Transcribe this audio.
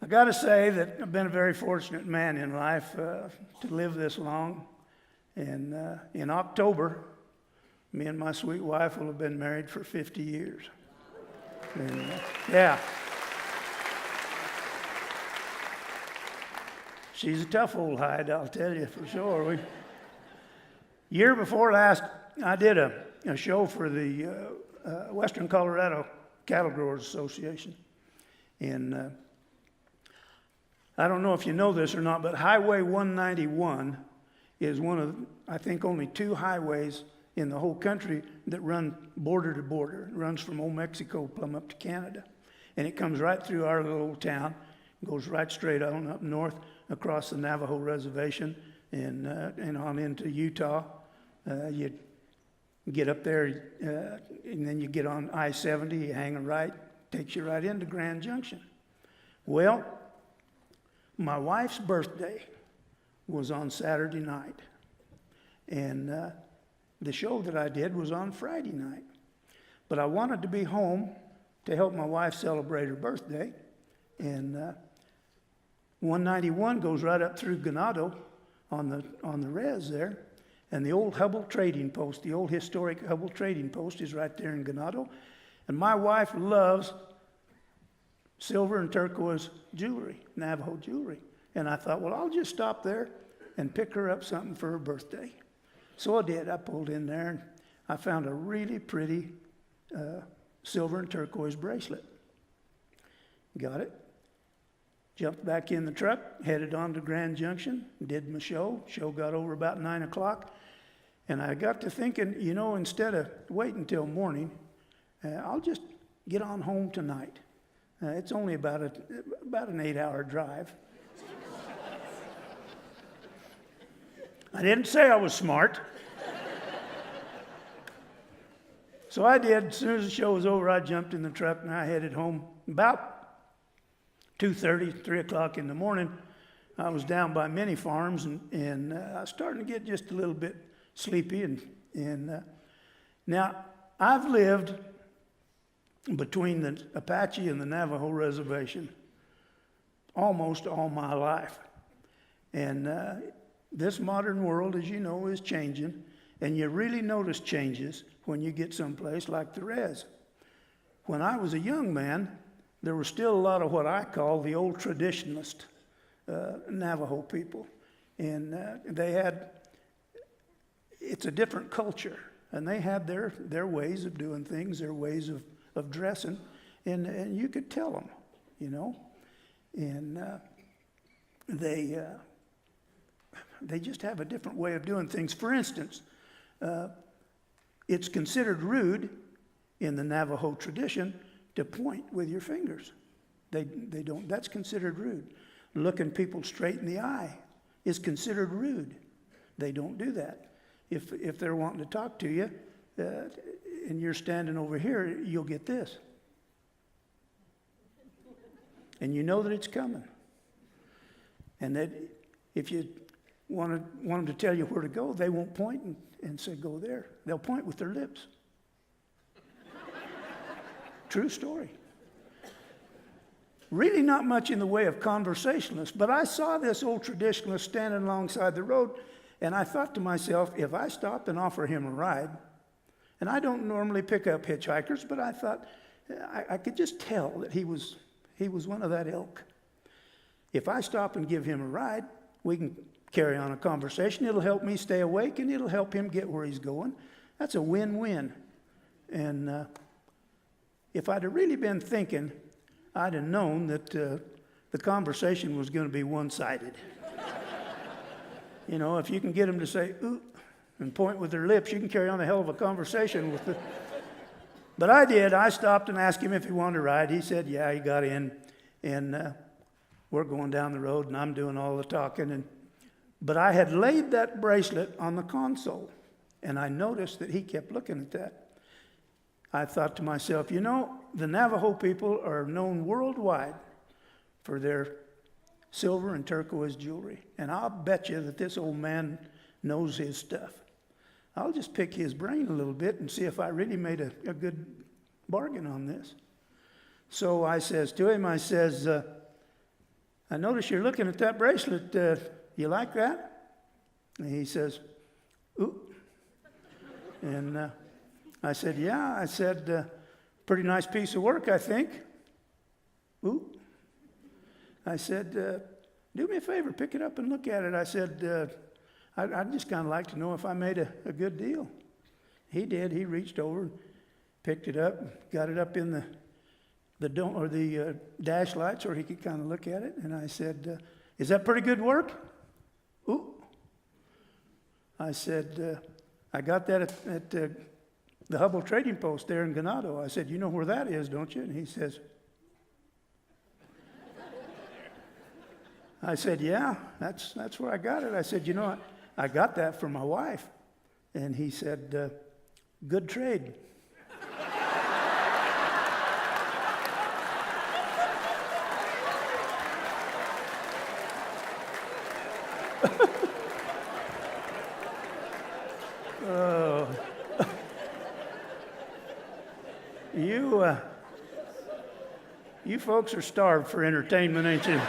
I got to say that I've been a very fortunate man in life to live this long. And in October, me and my sweet wife will have been married for 50 years. And, yeah. She's a tough old hide, I'll tell you for sure. Year before last, I did a show for the Western Colorado Cattle Growers Association. And I don't know if you know this or not, but Highway 191 is one of, I think, only two highways in the whole country that run border to border. It runs from Old Mexico plumb up to Canada. And it comes right through our little old town, goes right straight on up north across the Navajo Reservation and on into Utah. You get up there and then you get on I-70, you hang a right, takes you right into Grand Junction. Well, my wife's birthday was on Saturday night. And the show that I did was on Friday night. But I wanted to be home to help my wife celebrate her birthday. And 191 goes right up through Ganado on the res there. And the old Hubble Trading Post, the old historic Hubble Trading Post is right there in Ganado. And my wife loves silver and turquoise jewelry, Navajo jewelry. And I thought, well, I'll just stop there and pick her up something for her birthday. So I did. I pulled in there and I found a really pretty silver and turquoise bracelet. Got it. Jumped back in the truck, headed on to Grand Junction, did my show. Show got over about 9 o'clock. And I got to thinking, you know, instead of waiting till morning, I'll just get on home tonight. It's only about an 8-hour drive. I didn't say I was smart. So I did. As soon as the show was over, I jumped in the truck and I headed home. About 2:30, 3 o'clock in the morning, I was down by many farms and I was starting to get just a little bit sleepy. And now, I've lived between the Apache and the Navajo Reservation almost all my life. And this modern world, as you know, is changing. And you really notice changes when you get someplace like the res. When I was a young man, there was still a lot of what I call the old traditionalist Navajo people. And they had, it's a different culture. And they had their ways of doing things, their ways of dressing. And you could tell them, you know. And they just have a different way of doing things. For instance, it's considered rude in the Navajo tradition to point with your fingers. They don't. That's considered rude. Looking people straight in the eye is considered rude. They don't do that. If they're wanting to talk to you and you're standing over here, you'll get this. And you know that it's coming. And that if you want them to tell you where to go, they won't point and say, go there. They'll point with their lips. True story. Really not much in the way of conversationalists, but I saw this old traditionalist standing alongside the road, and I thought to myself, if I stopped and offer him a ride, and I don't normally pick up hitchhikers, but I thought I could just tell that he was one of that ilk. If I stop and give him a ride, we can carry on a conversation. It'll help me stay awake, and it'll help him get where he's going. That's a win-win. And if I'd have really been thinking, I'd have known that the conversation was going to be one-sided. You know, if you can get them to say, ooh, and point with their lips, you can carry on a hell of a conversation with it. But I did. I stopped and asked him if he wanted a ride. He said, yeah, he got in. And we're going down the road, and I'm doing all the talking. But I had laid that bracelet on the console, and I noticed that he kept looking at that. I thought to myself, you know, the Navajo people are known worldwide for their silver and turquoise jewelry. And I'll bet you that this old man knows his stuff. I'll just pick his brain a little bit and see if I really made a good bargain on this. So I says to him, I notice you're looking at that bracelet. You like that? And he says, ooh. And I said, yeah. I said, pretty nice piece of work, I think. Ooh. I said, do me a favor, pick it up and look at it. I said, I'd just kind of like to know if I made a good deal. He did. He reached over and picked it up, got it up in the dash lights where he could kind of look at it. And I said, is that pretty good work? Ooh. I said, I got that at the Hubble Trading Post there in Ganado. I said, you know where that is, don't you? And he says, I said, yeah, that's where I got it. I said, you know, I got that for my wife. And he said, good trade. Oh. You folks are starved for entertainment, ain't you?